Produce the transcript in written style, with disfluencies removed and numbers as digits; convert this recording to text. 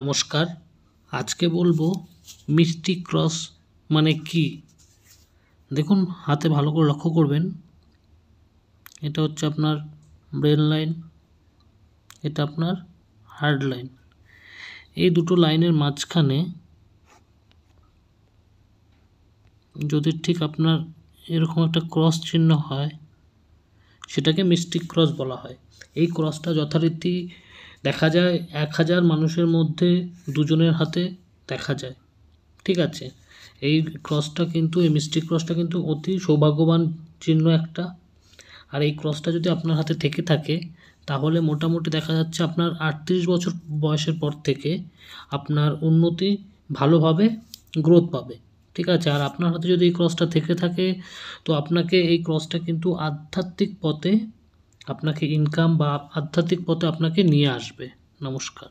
নমস্কার, আজকে বলবো মিস্টিক ক্রস মানে কি। দেখুন, হাতে ভালো করে লক্ষ্য করবেন। এটা হচ্ছে আপনার ব্রেন লাইন, এটা আপনার হার্ড লাইন। এই দুটো লাইনের মাঝখানে যদি ঠিক আপনার এরকম একটা ক্রস চিহ্ন হয়, সেটাকে মিস্টিক ক্রস বলা হয়। এই ক্রসটা যথারীতি দেখা যায় 1000 মানুষের মধ্যে 2 জনের হাতে দেখা যায়। ঠিক আছে, এই ক্রসটা কিন্তু, এই মিস্টিক ক্রসটা কিন্তু অতি সৌভাগ্যবান চিহ্ন একটা। আর এই ক্রসটা যদি আপনার হাতে থেকে থাকে, তাহলে মোটামুটি দেখা যাচ্ছে আপনার 38 বছর বয়সের পর থেকে আপনার উন্নতি ভালোভাবে গ্রোথ পাবে। ঠিক আছে, আর আপনার হাতে যদি এই ক্রসটা থেকে থাকে, তো আপনাকে এই ক্রসটা কিন্তু আধ্যাত্মিক পথে আপনাকে ইনকাম বা আধ্যাত্মিক পথে আপনাকে নিয়ে আসবে। নমস্কার।